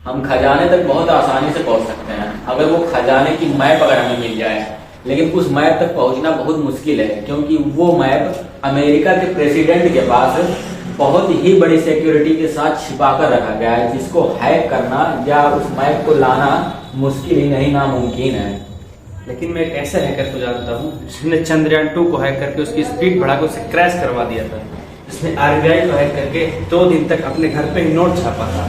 हम खजाने तक बहुत आसानी से पहुंच सकते हैं अगर वो खजाने की मैप अगर हमें मिल जाए। लेकिन उस मैप तक पहुंचना बहुत मुश्किल है, क्योंकि वो मैप अमेरिका के प्रेसिडेंट के पास बहुत ही बड़ी सिक्योरिटी के साथ छिपा कर रखा गया है, जिसको हैक करना या उस मैप को लाना मुश्किल ही नहीं नामुमकिन है। लेकिन मैं एक ऐसा हैकर को जानता हूँ जिसने चंद्रयान-2 को हैक करके उसकी स्पीड बढ़ा के उसे क्रैश करवा दिया था। जिसने आरबीआई को हैक करके 2 दिन तक अपने घर पे ही नोट छापा था।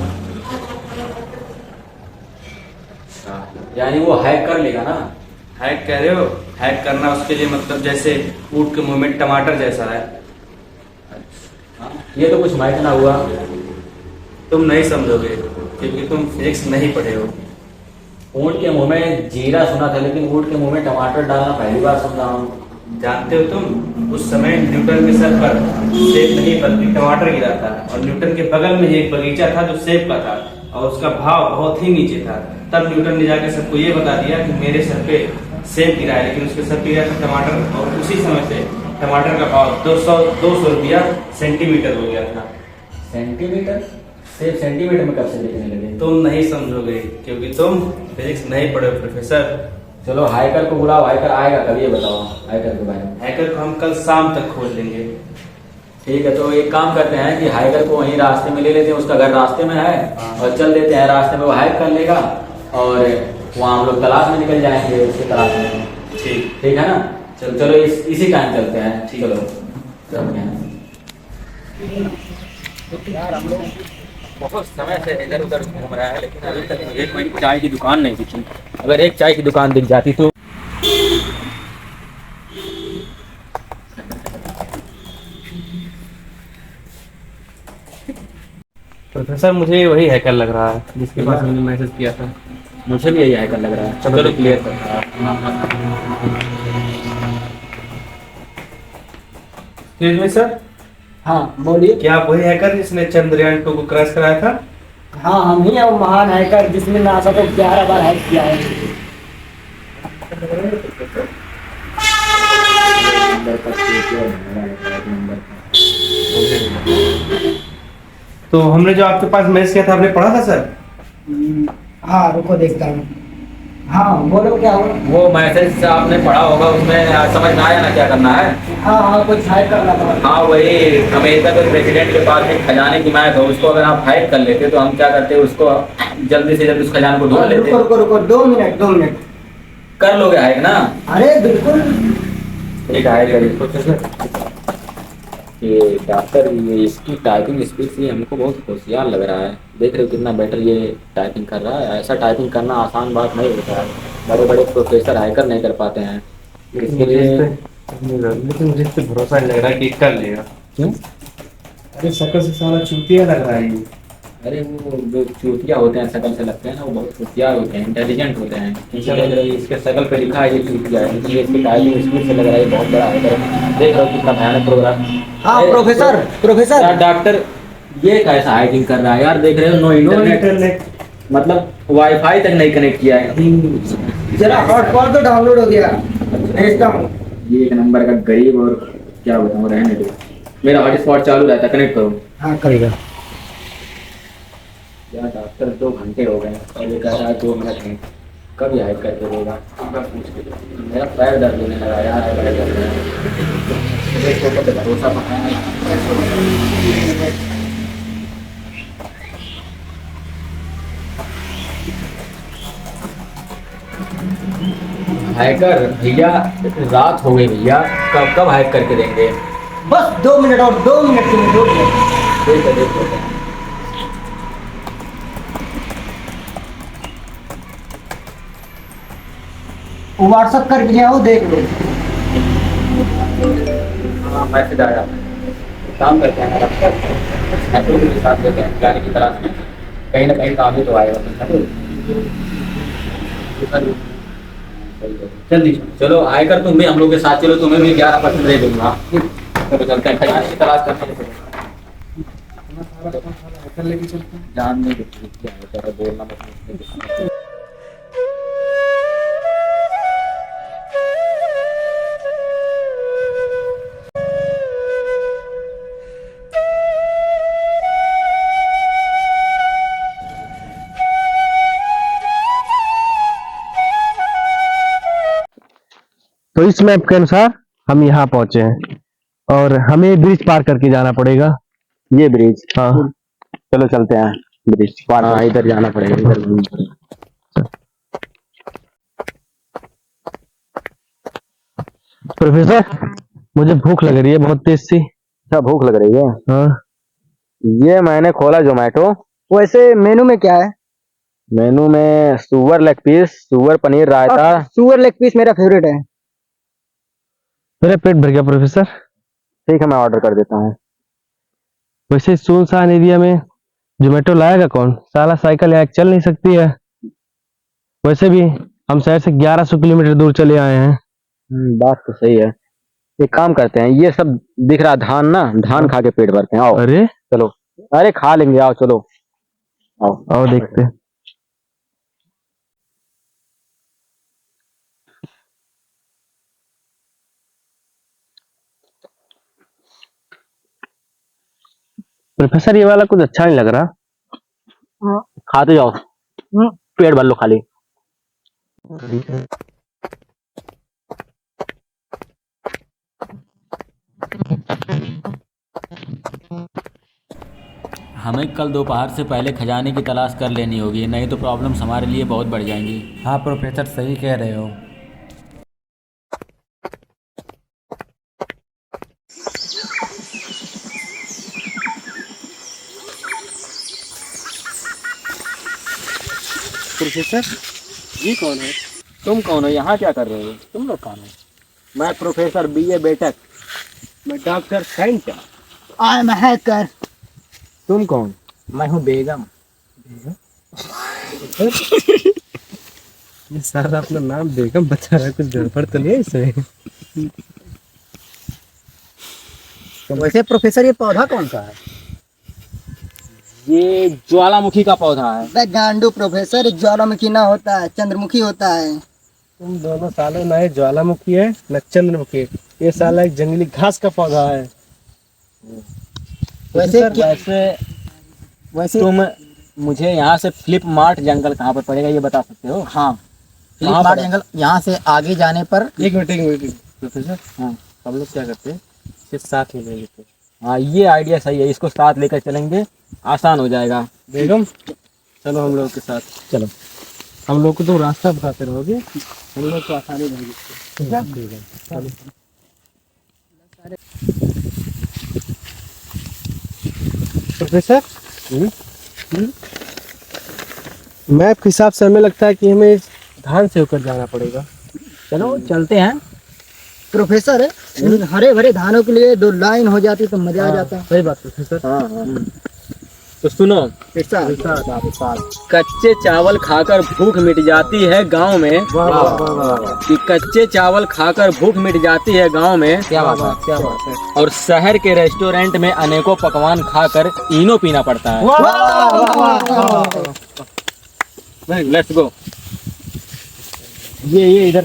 यानी वो हैक कर लेगा ना? हैक कह रहे हो? हैक करना उसके लिए मतलब जैसे ऊँट के मुंह में टमाटर जैसा है। ये तो कुछ मैच ना हुआ। तुम नहीं समझोगे क्योंकि तुम फिजिक्स नहीं पढ़े हो। ऊँट के मुंह में जीरा सुना था, लेकिन ऊँट के मुंह में टमाटर डालना पहली बार सुन रहा हूँ। जानते हो तुम, उस समय न्यूटन के सर पर सेब नहीं बल्कि टमाटर गिरा था, और न्यूटन के बगल में एक बगीचा था जो सेब का था और उसका भाव बहुत ही नीचे था। तब न्यूटन ने जाकर सबको ये बता दिया कि मेरे सर पे सेब गिरा है, लेकिन उसके सर पे गिरा था टमाटर, और उसी समय से टमाटर का भाव 200 रुपया सेंटीमीटर हो गया था। सेंटीमीटर? सेब सेंटीमीटर में कब से दिखने लगे? तुम नहीं समझोगे क्योंकि तुम फिजिक्स नहीं पढ़े हो प्रोफेसर। चलो हैकर को बुलाओ, हैकर आएगा कब ये बताओ हैकर के बारे में। हैकर को हम कल शाम तक खोज लेंगे। ठीक है, तो एक काम करते हैं कि हैकर को वहीं रास्ते में ले लेते हैं, उसका घर रास्ते में है, और चल देते हैं रास्ते में, वो हैक कर लेगा और वहाँ हम लोग तलाश में निकल जाएंगे उसके तलाश में। ठीक है ना? चलो इसी टाइम चलते हैं। चलो चलते हैं। यार हम लोग बहुत समय से इधर उधर घूम रहा है, लेकिन अभी तक मुझे कोई चाय की दुकान नहीं दिखी। अगर एक चाय की दुकान दिख जाती तो। प्रोफेसर मुझे वही हैकर लग रहा है जिसके पास मैंने मैसेज किया था। मुझे भी यही हैकर लग रहा है। चलो क्लियर करता है। Excuse me sir. हाँ बोलिए। क्या आप वही हैकर जिसने चंद्रयान-2 को क्रैश कराया था? हाँ हम ही हैं वो महान हैकर जिसने नासा को 11 बार हैक किया है। तो हमने जो आपके पास मैसेज किया था आपने पढ़ा था सर? हाँ रुको देखता हूँ। हाँ बोलो क्या हुआ? वो मैसेज आपने पढ़ा होगा, उसमें समझ में आया ना क्या करना है? हाँ हाँ कुछ हैक करना था। हाँ वही अमेरिका के प्रेसिडेंट के पास एक खजाने की मैप है, उसको अगर आप हैक कर लेते तो हम क्या करते, उसको जल्दी से जल्दी उस खजाने को ढूंढ लेते। रुको 2 मिनट। कर लोगे हैक ना? अरे बिल्कुल। एक हैक करिए। ये डॉक्टर, ये इसकी टाइपिंग स्पीड से हमको बहुत होशियार लग रहा है। देख रहे हो कितना बेटर ये टाइपिंग कर रहा है। ऐसा टाइपिंग करना आसान बात नहीं होता है, बड़े बड़े प्रोफेसर हैकर नहीं कर पाते हैं। इसके लिए लेकिन मुझे इस पे भरोसा नहीं लग रहा है कि कर लेगा। क्यों? अरे शक्ल से सारा चूतिया लग रहा है ये। अरे वो जो चूतिया होते हैं शकल से लगते हैं ना, वो बहुत होशियार होते हैं, इंटेलिजेंट होते हैं। इसके शकल पे लिखा है ये चूतिया है, इसलिए इसकी टाइपिंग स्पीड से लग रहा है ये बहुत बड़ा है। देख रहे हो कितना भयानक प्रोग्राम। हाँ प्रोफेसर यार डॉक्टर ये कैसा हैकिंग कर रहा है यार? देख रहे हो नो इंटरनेट, मतलब वाईफाई तक नहीं कनेक्ट किया है। जरा हॉटस्पॉट तो डाउनलोड हो गया, भेजता हूँ। ये एक नंबर का गरीब, और क्या बताऊँ, रहने दो। मेरा हॉटस्पॉट चालू रहता, कनेक्ट करो। हाँ करेगा। यार डॉक्टर 2 घंटे हो गए और ये कह रहा है 2 मिनट में, कब हैक करके देगा? मेरा पैर दर्द होने लगा यार, पैर दर्द भरोसा हैकर भैया, रात हो गई भैया, कब हैक करके देंगे? बस 2 मिनट और 2 मिनट के लिए 2 मिनट। देखो व्हाट्सएप कर दिया हो, देख लो। हाँ मैसेज आया। काम करते हैं के साथ लेते हैं जाने की तलाश में, कहीं ना कहीं काम ही तो आएगा। जल्दी चलो हैकर, तुम भी हम लोग के साथ चलो, तुम्हें भी 11% दे दूंगा। चलो चलते हैं खजाने की तलाश करने। जानने की बोलना मत। तो इस मैप के अनुसार हम यहाँ पहुंचे हैं और हमें ब्रिज पार करके जाना पड़ेगा। ये ब्रिज, हाँ चलो चलते हैं ब्रिज पार। हाँ इधर जाना पड़ेगा, इधर घूमना पड़ेगा। प्रोफेसर मुझे भूख लग रही है बहुत तेज सी। अच्छा भूख लग रही है? हाँ ये मैंने खोला जोमेटो। वैसे मेनू में क्या है? मेनू में सुअर लेग पीस, सुअर पनीर रायता। सुअर लेग पीस मेरा फेवरेट है। मेरा पेट भर गया प्रोफेसर। ठीक है मैं ऑर्डर कर देता हूँ। वैसे सुनसान एरिया में जोमेटो लाएगा कौन? साला साइकिल यहाँ चल नहीं सकती है। वैसे भी हम शहर से 1100 किलोमीटर दूर चले आए हैं। बात तो सही है। एक काम करते हैं, ये सब दिख रहा धान ना, धान खा के पेट भरते हैं। आओ अरे चलो। अरे खा लेंगे, आओ चलो। आओ आओ देखते हैं। प्रोफेसर ये वाला कुछ अच्छा नहीं लग रहा। खाते जाओ, पेट भर लो खाली। हमें कल दोपहर से पहले खजाने की तलाश कर लेनी होगी, नहीं तो प्रॉब्लम्स हमारे लिए बहुत बढ़ जाएंगी। हाँ प्रोफेसर सही कह रहे हो। प्रोफेसर ये कौन है? तुम कौन हो? यहाँ क्या कर रहे हो? तुम लोग कौन हो? मैं प्रोफेसर BA बेटक। मैं डॉक्टर सेंट। I am hacker. तुम कौन? मैं हूँ बेगम। ये सारा अपना नाम बेगम बता रहा है, कुछ गड़बड़ तो नहीं है इसमें? वैसे प्रोफेसर ये पौधा कौन सा है? ये ज्वालामुखी का पौधा है। गांडू प्रोफेसर, ज्वालामुखी ना होता है, चंद्रमुखी होता है। तुम दोनों सालों ना ये ज्वालामुखी है न चंद्रमुखी। ये साला एक जंगली घास का पौधा है। वैसे तुम मुझे यहाँ से फ्लिप मार्ट जंगल कहाँ पर पड़ेगा ये बता सकते हो? हाँ, फ्लिप मार्ट जंगल यहाँ से आगे जाने पर। एक मिनट प्रोफेसर। हाँ हम लोग क्या करते हैं, इसे साथ में ले लेते हैं। हाँ ये आइडिया सही है, इसको साथ लेकर चलेंगे, आसान हो जाएगा। बेगम चलो हम लोग के साथ। चलो। हम लोग को तो रास्ता बताते रहोगे, हम लोग को आसानी रहेगी। प्रोफेसर मैप के हिसाब से हमें लगता है कि हमें धान से होकर जाना पड़ेगा। चलो चलते हैं। प्रोफेसर इन हरे भरे धानों के लिए 2 लाइन हो जाती तो मजा आ जाता। सही बात प्रोफेसर। हाँ। तो सुनो, ऐसा कच्चे चावल खाकर भूख मिट जाती है गांव में। कि कच्चे चावल खाकर भूख मिट जाती है गांव में। क्या बात है, क्या बात है। और शहर के रेस्टोरेंट में अनेकों पकवान खाकर इनो पीना पड़ता है। Let's go. ये इधर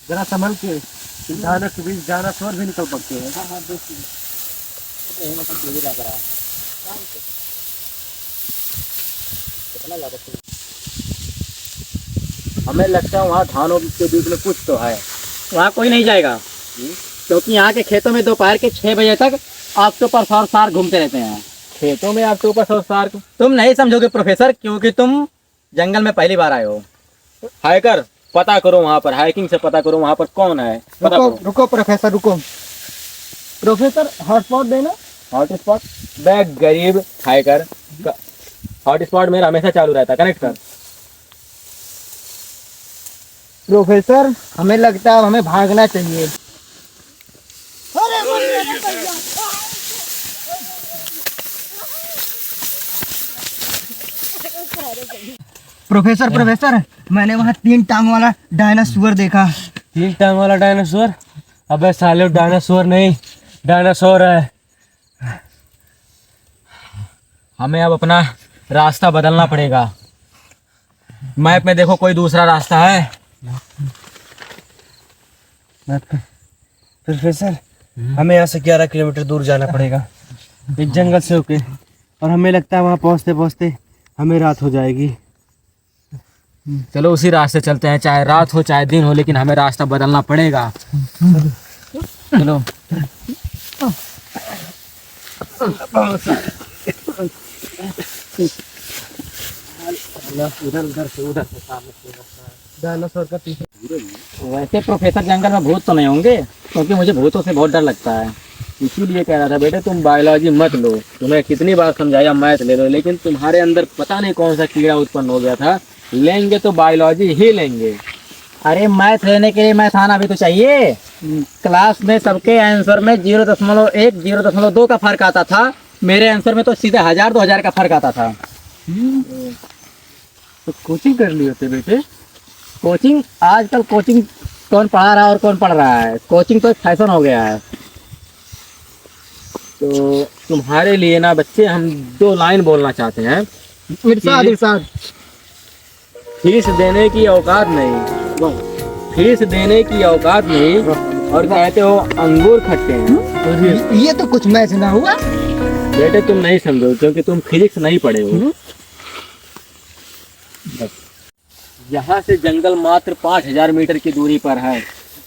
जरा संभल के, धान के बीच जाना शोर भी निकल पड़ते हैं। हमें लगता है वहाँ धानों के बीच में कुछ तो है। वहाँ कोई नहीं जाएगा, क्योंकि यहाँ के खेतों में दोपहर के 6 बजे तक ऑक्टोपस और शार्क घूमते रहते हैं। खेतों में ऑक्टोपस और शार्क? तुम नहीं समझोगे प्रोफेसर, क्योंकि तुम जंगल में पहली बार आए हो। हाइकर पता करो वहाँ पर, हाइकिंग से पता करो वहाँ पर कौन है। पता करो। रुको प्रोफेसर रुको। प्रोफेसर हॉटस्पॉट देना। हॉटस्पॉट? बैग गरीब हाइकर, हॉटस्पॉट मेरा हमेशा चालू रहता है, कनेक्ट कर। प्रोफेसर हमें लगता है हमें भागना चाहिए। प्रोफेसर मैंने वहाँ 3 टांग वाला डायनासोर देखा। 3 टांग वाला डायनासोर? अबे साले डायनासोर नहीं, डायनासोर है। हमें अब अपना रास्ता बदलना पड़ेगा। मैप में देखो कोई दूसरा रास्ता है? प्रोफेसर हमें यहाँ से 11 किलोमीटर दूर जाना पड़ेगा, एक जंगल से होके, और हमें लगता है वहाँ पहुँचते पहुँचते हमें रात हो जाएगी। चलो उसी रास्ते चलते हैं, चाहे रात हो चाहे दिन हो, लेकिन हमें रास्ता बदलना पड़ेगा। चलो। वैसे प्रोफेसर जंगल में भूत तो नहीं होंगे, क्योंकि मुझे भूतों से बहुत डर लगता है। इसीलिए कह रहा था बेटे तुम बायोलॉजी मत लो, तुम्हें कितनी बार समझाया मैथ ले लो, लेकिन तुम्हारे अंदर पता नहीं कौन सा कीड़ा उत्पन्न हो गया था। लेंगे तो बायोलॉजी ही लेंगे। अरे मैथ लेने के लिए मैथ आना भी तो चाहिए। क्लास में सबके आंसर में 0.1 0.2 का फर्क आता था, मेरे आंसर में तो सीधे 1000 2000 का फर्क आता था। तो कोचिंग कर ली होते बेटे। कोचिंग आजकल कोचिंग कौन पढ़ा रहा है और कौन पढ़ रहा है, कोचिंग तो एक फैशन हो गया है। तो तुम्हारे लिए ना बच्चे हम 2 लाइन बोलना चाहते हैं। इरशाद इरशाद। फीस देने की औकात नहीं, फीस देने की औकात नहीं, और कहते हो अंगूर खट्टे हैं। ये तो कुछ मैच ना हुआ। बेटे तुम नहीं समझो, क्योंकि तुम फिजिक्स नहीं पढ़े हो। यहाँ से जंगल मात्र 5000 मीटर की दूरी पर है।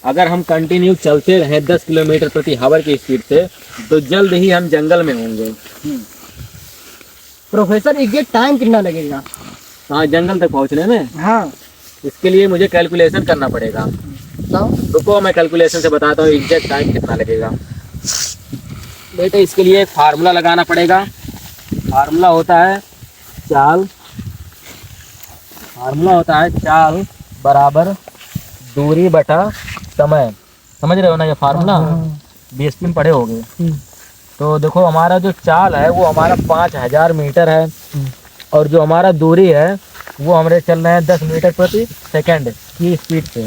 अगर हम कंटिन्यू चलते रहे 10 किलोमीटर प्रति आवर की स्पीड से, तो जल्द ही हम जंगल में होंगे। प्रोफेसर एग्जैक्ट टाइम कितना लगेगा? हाँ, जंगल तक पहुँचने में। हाँ इसके लिए मुझे कैलकुलेशन करना पड़ेगा। तो रुको मैं कैलकुलेशन से बताता हूँ एग्जैक्ट टाइम कितना लगेगा। बेटे इसके लिए एक फार्मूला लगाना पड़ेगा। फार्मूला होता है चाल बराबर दूरी बटा समय। समझ रहे हो ना ये फार्मूला? बीएसपी में पढ़े होगे। तो देखो हमारा जो चाल है वो हमारा 5000 मीटर है, और जो हमारा दूरी है वो हमारे चल रहे हैं 10 मीटर प्रति सेकंड की स्पीड से,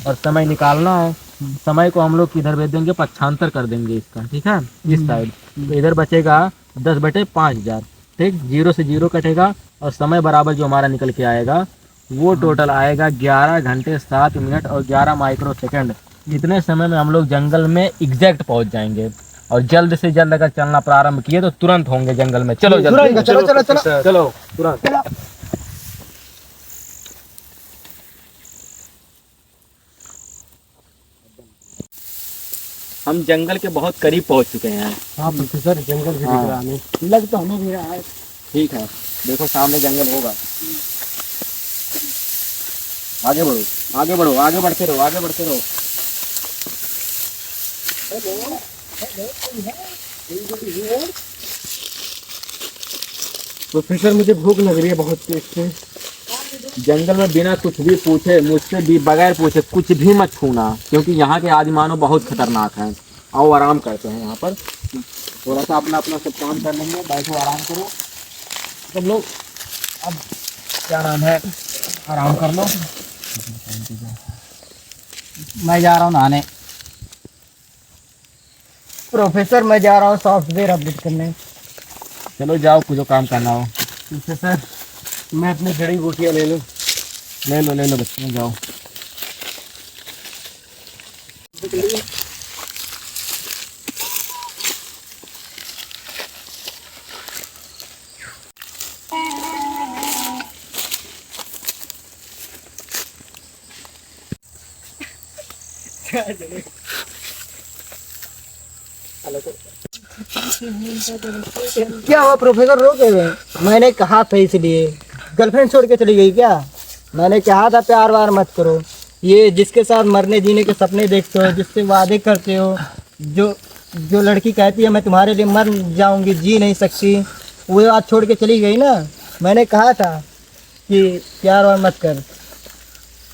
और समय निकालना है। समय को हम लोग किधर भेज देंगे, पक्षांतर कर देंगे इसका, ठीक है, इस साइड। तो इधर बचेगा 10/5000, ठीक। 0 से 0 कटेगा, और समय बराबर जो हमारा निकल के आएगा वो टोटल आएगा 11 घंटे 7 मिनट और 11 माइक्रो सेकंड। इतने समय में हम लोग जंगल में एग्जैक्ट पहुंच जाएंगे, और जल्द से जल्द अगर चलना प्रारंभ किए तो तुरंत होंगे जंगल में। चलो जल्दी, चलो चलो चलो चलो तुरंत। हम जंगल के बहुत करीब पहुंच चुके हैं। हाँ प्रोफेसर जंगल भी दिख रहा है, लग तो हमें भी रहा है। ठीक है, देखो सामने जंगल होगा। आगे बढ़ो, आगे बढ़ो, आगे बढ़ते रहो, आगे बढ़ते रहो। प्रोफेसर मुझे भूख लग रही है बहुत तेज से। जंगल में बिना कुछ भी पूछे, मुझसे भी बगैर पूछे कुछ भी मत छूना, क्योंकि यहाँ के आदिमानव बहुत खतरनाक हैं। आओ आराम करते हैं यहाँ पर, थोड़ा सा अपना अपना सब काम कर लेंगे। बैठो, आराम करो सब लोग। अब क्या नाम है, आराम कर लो। मैं जा रहा हूँ नहाने। प्रोफेसर मैं जा रहा हूँ सॉफ्टवेयर अपडेट करने। चलो जाओ, कुछ जो काम करना हो। प्रोफेसर मैं अपनी जड़ी बूटियाँ ले लूँ। ले लो बच्चे, जाओ। क्या हुआ प्रोफेसर, रो गए? मैंने कहा था इसलिए। गर्लफ्रेंड छोड़ के चली गई क्या? मैंने कहा था प्यार वार मत करो। ये जिसके साथ मरने जीने के सपने देखते हो, जिससे वादे करते हो, जो लड़की कहती है मैं तुम्हारे लिए मर जाऊंगी, जी नहीं सकती, वो आज छोड़ के चली गई ना। मैंने कहा था कि प्यार वार मत कर,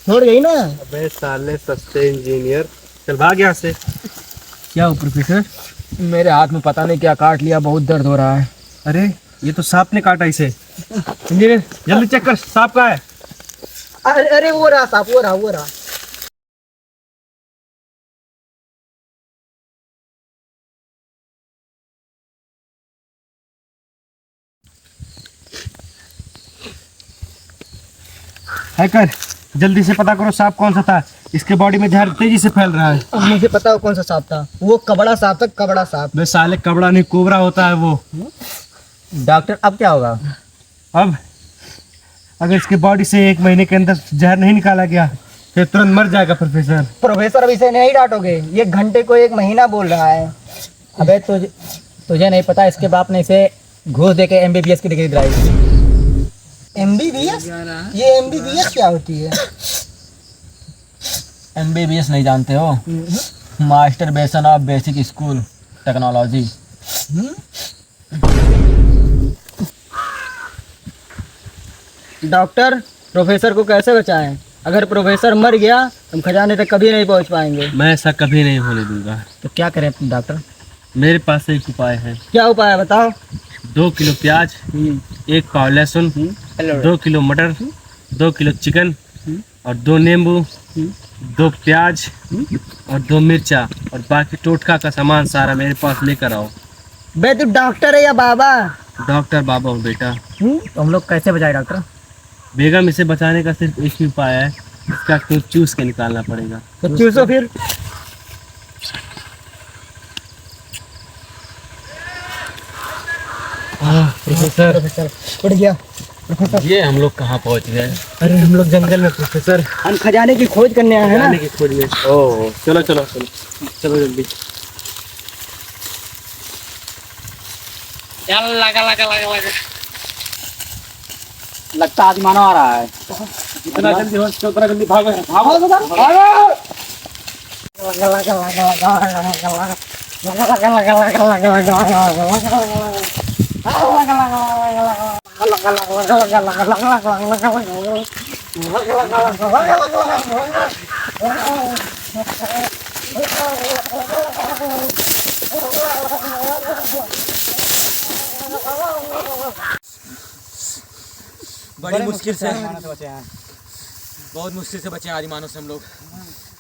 छोड़ गई ना। अबे साले सस्ते इंजीनियर, चल भाग यहाँ से। क्या हो प्रोफेसर? मेरे हाथ में पता नहीं क्या काट लिया, बहुत दर्द हो रहा है। अरे ये तो सांप ने काटा इसे। इंजीनियर जल्दी चेक कर, सांप कहाँ है? अरे अरे वो रहा साहब, वो रहा। हैकर जल्दी से पता करो सांप कौन सा था, इसके बॉडी में जहर तेजी से फैल रहा है। अब मुझे पता हो कौन सा सांप था, वो कबड़ा सांप था, कबड़ा सांप। बे साले कबड़ा नहीं कोबरा होता है वो। डॉक्टर अब क्या होगा? अब अगर इसके बॉडी से 1 महीने के अंदर जहर नहीं निकाला गया तो तुरंत मर जाएगा प्रोफेसर। प्रोफेसर अब इसे नहीं डांटोगे, ये घंटे को 1 महीना बोल रहा है। अबे तुझे नहीं पता, इसके बाप ने इसे घूस दे के MBBS की डिग्री दिलाई। MBBS? ये MBBS क्या होती है? MBBS नहीं जानते हो? मास्टर बेसन of basic school technology. Doctor, professor को कैसे बचाएं? अगर प्रोफेसर मर गया तो हम खजाने तक कभी नहीं पहुंच पाएंगे। मैं ऐसा कभी नहीं होने दूंगा। तो क्या करें डॉक्टर? मेरे पास एक उपाय है। क्या उपाय है बताओ? 2 किलो प्याज, 1 पाव लहसुन, 2 किलो मटर, 2 किलो चिकन और 2 नींबू, 2 प्याज और 2 मिर्चा और बाकी टोटका का सामान सारा मेरे पास लेकर आओ। बे तू डॉक्टर है या बाबा? डॉक्टर बाबा हूँ बेटा। तो हम लोग कैसे बचाए डॉक्टर? बेगम, इसे बचाने का सिर्फ एक ही उपाय है, इसका खून चूस के निकालना पड़ेगा। तो चूसो फिर। प्रोफेसर, उठ गया। ये हम लोग कहाँ पहुँच गए? अरे हम लोग जंगल में प्रोफेसर, हम खजाने की खोज करने आए हैं ना। की खोज में। ओह, चलो चलो चलो चलो जल्दी। लगता आज मानो आ रहा है। जितना जल्दी हो सके उतना जल्दी भागो। बड़ी मुश्किल से बहुत मुश्किल से बचे आदिमानव से हम लोग।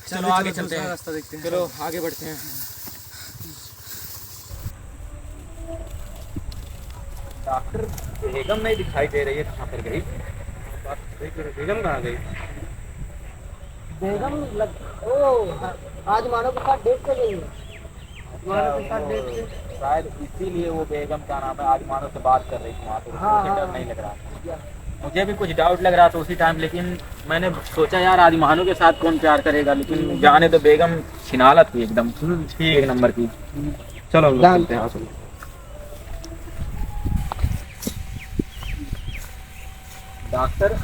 चलो आगे चलते हैं, चलो आगे बढ़ते हैं। डॉक्टर बेगम नहीं दिखाई दे रही है, कहाँ पर गई? बेगम कहाँ गई? बेगम आज मानव के साथ डेट पे गई है। शायद इसीलिए वो बेगम का नाम है आदिमानव से बात कर रही थी वहाँ पे। मुझे डर नहीं लग रहा, मुझे भी कुछ डाउट लग रहा था उसी टाइम, लेकिन मैंने सोचा यार आदिमानव के साथ कौन प्यार करेगा, लेकिन जाने तो बेगम छिनालत हुई एकदम एक नंबर की। चलो हम लोग चलते हैं। डॉक्टर,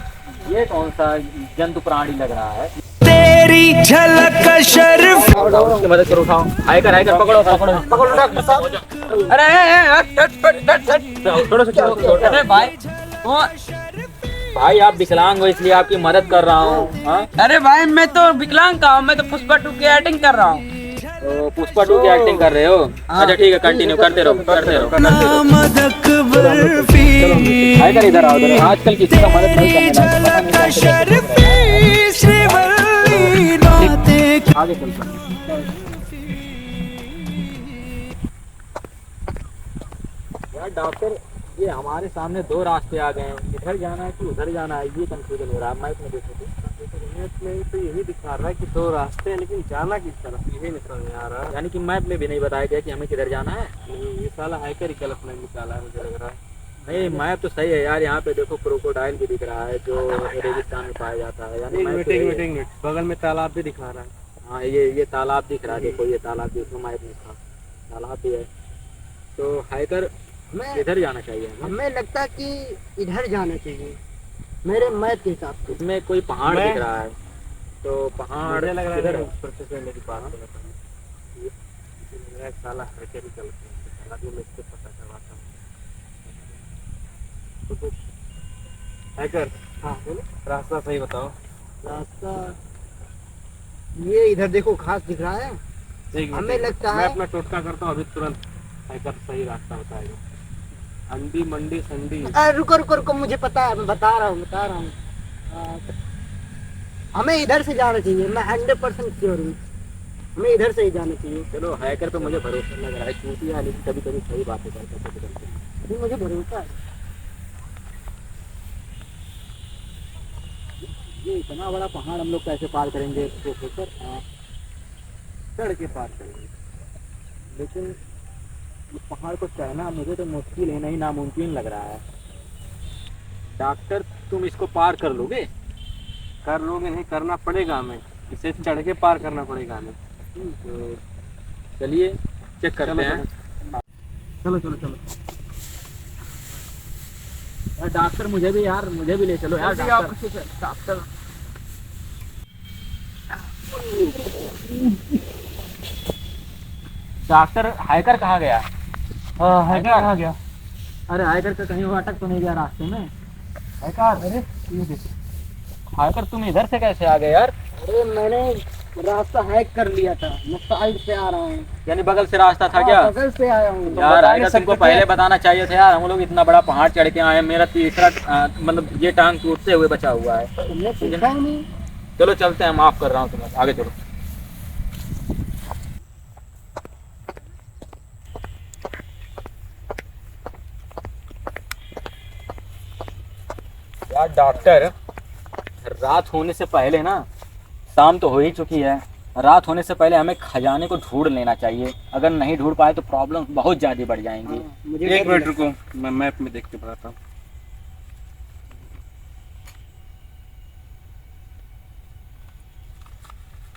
ये कौन सा जंतु प्राणी लग रहा है? तेरी झलक शर्फ उसकी मदद करो, उठाओ। आयकर पकड़ो पकड़ो पकड़ो डॉक्टर साहब। अरे छोड़ो छोड़ो। अरे भाई आप विकलांग हो इसलिए आपकी मदद कर रहा हूँ। अरे भाई मैं तो विकलांग का हूँ, मैं तो पुष्पा 2 की एक्टिंग कर रहा हूँ। तो पुष्पा 2 की एक्टिंग कर रहे हो? अच्छा ठीक है, कंटिन्यू करते रहो। आयकर इधर आओ। आजकल किसी का मदद नहीं करने लगा। आगे चलते हैं। यार डॉक्टर, ये हमारे सामने 2 रास्ते आ गए हैं, इधर जाना है कि उधर जाना है, ये कंफ्यूजन हो रहा है। मैप में देखो तो यही दिखा रहा है कि 2 रास्ते हैं, लेकिन जाना किस तरफ यही नहीं समझ में आ रहा। यानी कि मैप में भी नहीं बताया गया कि हमें किधर जाना है। ये साला हैकर ही गलत नहीं निकाला है, मुझे लग रहा है। नहीं, मैप तो सही है यार। यहाँ पे देखो क्रोकोडाइल भी दिख रहा है जो रेगिस्तान में पाया जाता है। यानी मैप तो सही है। बगल में तालाब भी दिखा रहा है। हाँ, ये तालाब दिख रहा है। देखो ये तालाब भी उसमें मैप में था, तालाब भी है। तो हैकर इधर जाना चाहिए हमें। हमें लगता है कि इधर जाना चाहिए मेरे मैप के हिसाब से। इसमें कोई पहाड़ दिख रहा है, तो पहाड़ लग रहा किधर है है? प्रोफेसर मेरी बात साला हैकर ही गलत है, मैं इससे पता करवाता हूँ। हैकर, हाँ बोलो। रास्ता सही बताओ। रास्ता ये इधर देखो, घास दिख रहा है। हमें लगता मैं है अपना टोटका करता हूँ अभी तुरंत, हैकर सही रास्ता बताएगा। अंडी मंडी संडी। रुको रुको रुको, मुझे पता है, मैं बता रहा हूँ हमें इधर से जाना चाहिए। मैं 100% श्योर हूँ, हमें इधर से ही जाना चाहिए। चलो हैकर पे मुझे भरोसा लग रहा है, चूतिया लेकिन कभी कभी सही बातें करते हैं। मुझे भरोसा है। ये इतना बड़ा पहाड़ हम लोग कैसे पार करेंगे प्रोफेसर? चढ़ के पार करेंगे, लेकिन इस पहाड़ को चढ़ना मुझे तो मुश्किल है, नहीं नामुमकिन लग रहा है। डॉक्टर तुम इसको पार कर लोगे? कर लोगे नहीं, करना पड़ेगा हमें, इसे चढ़ के पार करना पड़ेगा हमें। तो चलिए चेक करते हैं। चलो चलो चलो। यार डॉक्टर मुझे भी ले चलो यार डॉक्टर। डॉक्टर हाइकर कहाँ गया? है कहाँ गया? अरे हाइकर का कहीं वो अटक तो नहीं गया रास्ते में? हाइकर, अरे हाइकर तुम इधर से कैसे आ गए यार? अरे मैंने रास्ता हैक कर लिया था, मैं साइड से आ रहा हूँ। यानी बगल से रास्ता था क्या? बगल से आया हूँ। यार बता हाइकर नहीं तुमको सकते पहले बताना चाहिए था यार, हम लोग इतना बड़ा पहाड़ चढ़ के आए हैं, मेरा तीसरा मतलब ये टांग टूटते हुए बचा हुआ है। तुमने पूछा ही नहीं। चलो चलते हैं, माफ कर रहा हूँ तुम्हें, आगे चलो। यार डॉक्टर, रात होने से पहले ना, शाम तो हो ही चुकी है, रात होने से पहले हमें खजाने को ढूंढ लेना चाहिए। अगर नहीं ढूंढ पाए तो प्रॉब्लम बहुत ज्यादा बढ़ जाएंगी। मुझे एक मिनट रुको, मैं मैप में देख के बताता हूँ।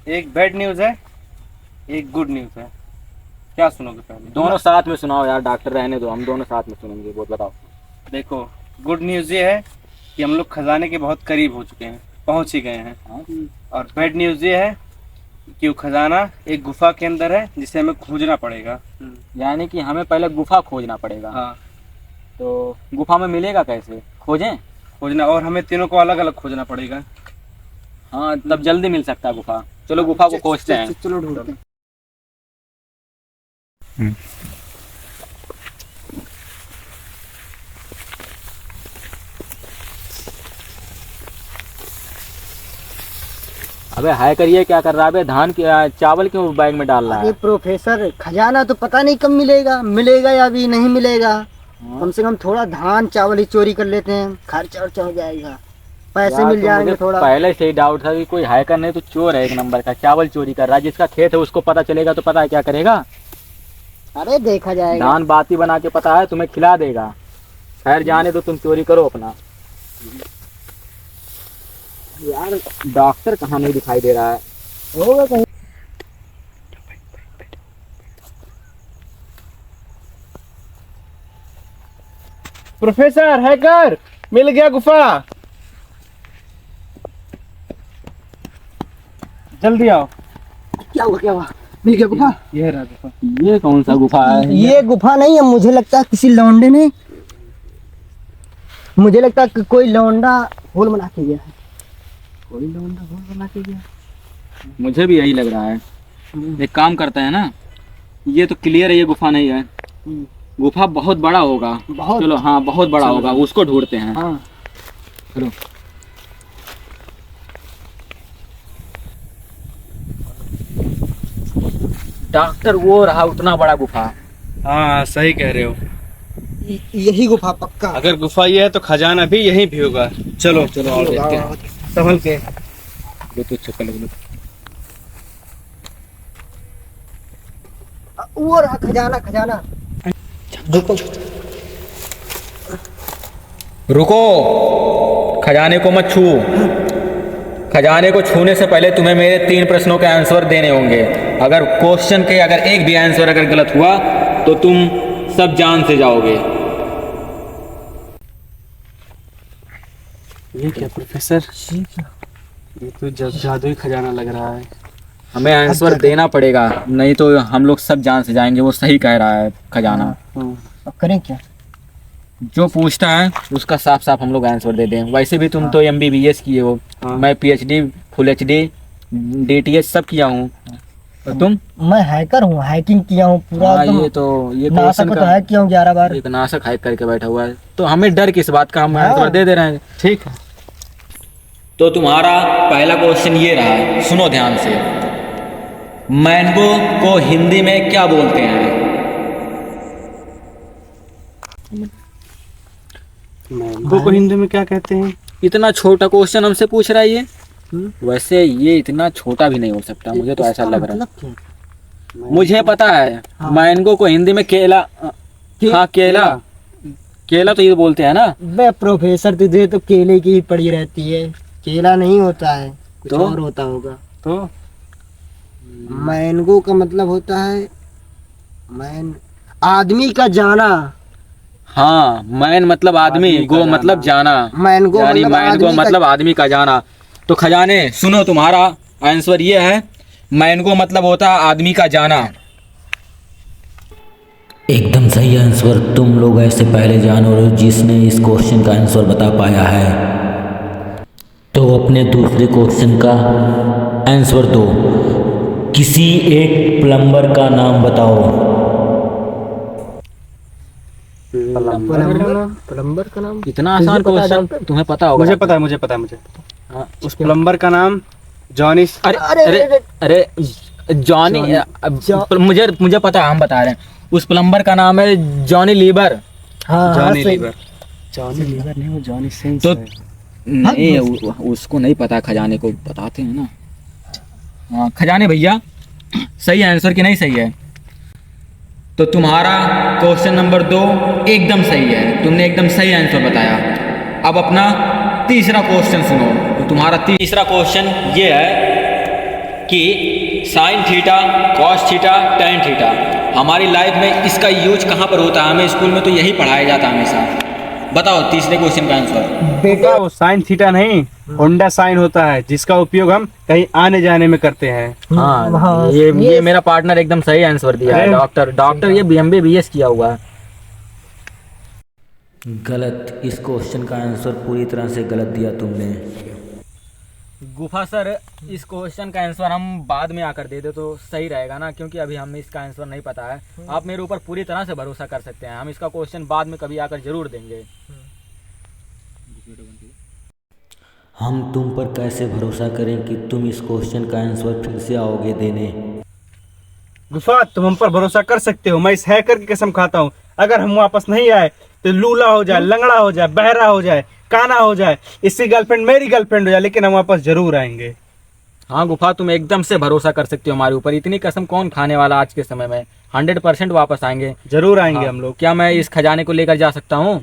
एक बैड न्यूज़ है, एक गुड न्यूज़ है। क्या सुनोगे पहले? दोनों साथ में सुनाओ यार डॉक्टर, रहने दो, हम दोनों साथ में सुनेंगे। बहुत बताओ। देखो, गुड न्यूज़ ये है कि हम लोग खजाने के बहुत करीब हो चुके हैं, पहुंच ही गए हैं। और बैड न्यूज़ ये है कि वो खजाना एक गुफा के अंदर है, जिसे हमें खोजना पड़ेगा। यानी कि हमें पहले गुफा खोजना पड़ेगा। हाँ, तो गुफा में मिलेगा कैसे? खोजें? खोजना, और हमें तीनों को अलग अलग खोजना पड़ेगा। हाँ, तब जल्दी मिल सकता है गुफा। चलो गुफा को खोजते हैं। चलो ढूंढते हैं। अबे हाय करिए, क्या कर रहा है? अबे धान की चावल क्यों बैग में डाल रहा अरे है? प्रोफेसर, खजाना तो पता नहीं कब मिलेगा, मिलेगा या अभी नहीं मिलेगा। कम से कम थोड़ा धान चावल ही चोरी कर लेते हैं, खर्चा वर्चा हो जाएगा, पैसे यार, मिल तो जाएंगे मुझे थोड़ा। पहले से ही डाउट था कि कोई हैकर नहीं तो चोर है एक नंबर का, चावल चोरी कर रहा है। जिसका खेत है उसको पता चलेगा तो पता है क्या करेगा? अरे देखा जाएगा। धान बाती बना के पता है तुम्हें खिला देगा। खैर जाने दो, तुम चोरी करो अपना। यार डॉक्टर कहाँ नहीं दिखाई दे रहा है? होगा कहीं। प्रोफेसर, हैकर, मिल गया गुफा। जल्दी आओ। क्या हुआ, क्या हुआ? मिल गया गुफा? ये रहा गुफा। ये कौन सा गुफा है? ये गुफा नहीं है, मुझे लगता है किसी लौंडे ने, मुझे लगता है कि कोई लौंडा होल बना के गया है। कोई लौंडा होल बना के गया। मुझे भी यही लग रहा है। एक काम करते हैं ना, ये तो क्लियर है ये गुफा नहीं है, गुफा बहुत बड़ा होगा। बहुत। चलो हाँ, बहुत बड़ा होगा, उसको ढूंढते हैं। हाँ। चलो। डॉक्टर वो रहा उतना बड़ा गुफा। हाँ, सही कह रहे हो। यही गुफा पक्का। अगर गुफा ये है तो खजाना भी यहीं भी होगा। चलो चलो और देखते हैं, संभल के। ये तो चक्कर लग लो। वो रहा खजाना, खजाना। रुको, खजाने को मत छू। खजाने को छूने से पहले तुम्हें मेरे 3 प्रश्नों के आंसर देने होंगे। अगर क्वेश्चन के अगर एक भी आंसर अगर गलत हुआ तो तुम सब जान से जाओगे। ये क्या प्रोफेसर? ये तो जादुई खजाना लग रहा है। हमें आंसर देना पड़ेगा, नहीं तो हम लोग सब जान से जाएंगे। वो सही कह रहा है खजाना। अब करें क्या? जो पूछता है उसका साफ साफ हम लोग आंसर दे दें। वैसे भी तुम तो MBBS किए हो, मैं PhD, फुल HD, DTH सब किया हूँ। और तुम? मैं हैकर हूँ, हैकिंग किया हूँ पूरा। हाँ, एकदम ये तो ये नासा क्वेश्चन को तो का हैक किया हूँ 11 बार। एक नासक हैक करके बैठा हुआ है, तो हमें डर किस बात का? हम आंसर दे दे रहे हैं। ठीक है। तो तुम्हारा पहला क्वेश्चन ये रहा है, सुनो ध्यान से। मैंगो को हिंदी में क्या बोलते हैं? मैंगो को हिंदी में क्या कहते हैं? इतना छोटा क्वेश्चन हमसे पूछ रहा है ये? वैसे ये इतना छोटा भी नहीं हो सकता, मुझे तो ऐसा लग रहा है। मुझे पता है, मैंगो को हिंदी में केला, हाँ केला। केला तो ये बोलते हैं ना। बे प्रोफेसर, तुझे तो केले की ही पड़ी रहती है। केला नहीं होता है, कुछ तो? और होता होगा। तो मैंगो का मतलब होता है आदमी का जाना। हाँ, मैन मतलब आदमी, गो मतलब जाना, मैंगो यानी मतलब मैन गो आदमी का- मतलब आदमी का जाना। तो खजाने सुनो, तुम्हारा आंसर ये है, मैन गो मतलब होता है आदमी का जाना। एकदम सही आंसर। तुम लोग ऐसे पहले जानवर हो जिसने इस क्वेश्चन का आंसर बता पाया है। तो अपने दूसरे क्वेश्चन का आंसर दो। किसी एक प्लम्बर का नाम बताओ। प्लम्बर का नाम इतना आसान तुझे पता है क्वेश्चन डॉक्टर? तुम्हें पता होगा। मुझे पता है, मुझे पता है, मुझे हाँ, उस प्लम्बर का नाम जॉनी। अरे अरे, अरे अरे, अरे जॉनी, मुझे मुझे पता है, हम बता रहे हैं। उस प्लम्बर का नाम है जॉनी लीवर। हाँ, जॉनी सही। लीवर। जॉनी लीवर नहीं, वो जॉनी सिंस तो है। नहीं, उसको नहीं पता, खजाने को बताते हैं ना। हाँ खजाने भैया, सही आंसर कि नहीं सही है? तो तुम्हारा क्वेश्चन नंबर 2 एकदम सही है, तुमने एकदम सही आंसर बताया। अब अपना तीसरा क्वेश्चन सुनो। तो तुम्हारा तीसरा क्वेश्चन ये है कि sine theta, cos theta, tan theta, हमारी लाइफ में इसका यूज कहाँ पर होता है? हमें स्कूल में तो यही पढ़ाया जाता है हमेशा। बताओ तीसरे क्वेश्चन का आंसर। बेटा वो साइन थीटा नहीं, होंडा साइन होता है, जिसका उपयोग हम कहीं आने जाने में करते हैं। हाँ, ये मेरा पार्टनर एकदम सही आंसर दिया है। डॉक्टर ये BMBS किया हुआ है। गलत। इस क्वेश्चन का आंसर पूरी तरह से गलत दिया तुमने। गुफा सर, इस क्वेश्चन का आंसर हम बाद में आकर दे दे तो सही रहेगा ना, क्योंकि अभी हमें इसका आंसर नहीं पता है। आप मेरे ऊपर पूरी तरह से भरोसा कर सकते हैं, हम इसका क्वेश्चन बाद में कभी आकर जरूर देंगे। हम तुम पर कैसे भरोसा करें कि तुम इस क्वेश्चन का आंसर फिर से आओगे देने। गुफा, तुम हम पर भरोसा कर सकते हो। मैं इस हैकर की कसम खाता हूँ, अगर हम वापस नहीं आए तो लूला हो जाए, लंगड़ा हो जाए, बहरा हो जाए, काना हो जाए, इसकी गर्लफ्रेंड मेरी गर्लफ्रेंड हो जाए, लेकिन हम वापस जरूर आएंगे। हाँ गुफा, तुम एकदम से भरोसा कर सकते हो हमारे ऊपर। इतनी कसम कौन खाने वाला आज के समय में। 100% वापस आएंगे, जरूर आएंगे हाँ। हम लोग। क्या मैं इस खजाने को लेकर जा सकता हूँ?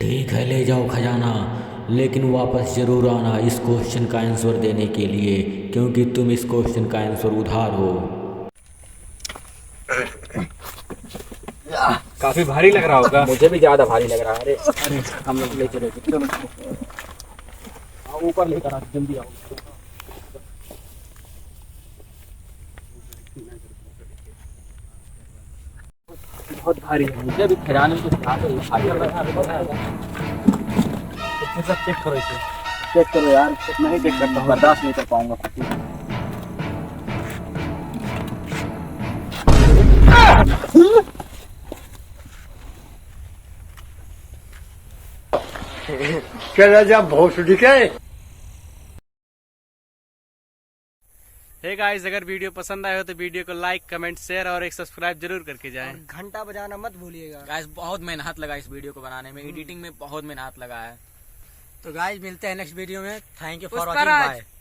ठीक है, ले जाओ खजाना, लेकिन वापस जरूर आना इस क्वेश्चन का आंसर देने के लिए, क्योंकि तुम इस क्वेश्चन का आंसर उधार हो। काफी भारी लग रहा होगा। मुझे भी ज्यादा भारी लग रहा है। अरे हम लोग ले चले, ऊपर लेकर आओ, जल्दी आओ। बहुत भारी है। मुझे भी खजाने में कुछ भारी लग रहा है। सब चेक करो इसे। चेक करो यार, नहीं चेक करता हूँ। बर्दाश्त नहीं कर पाऊंगा। चला जा भोसड़ी के। हे गाइस, अगर वीडियो पसंद आए हो तो वीडियो को लाइक, कमेंट, शेयर और एक सब्सक्राइब जरूर करके जाएं। घंटा बजाना मत भूलिएगा। गाइस बहुत मेहनत लगा इस वीडियो को बनाने में, एडिटिंग में बहुत मेहनत लगा है। तो गाइस मिलते हैं नेक्स्ट वीडियो में। Thank you for Pushpraj. Watching. Bye.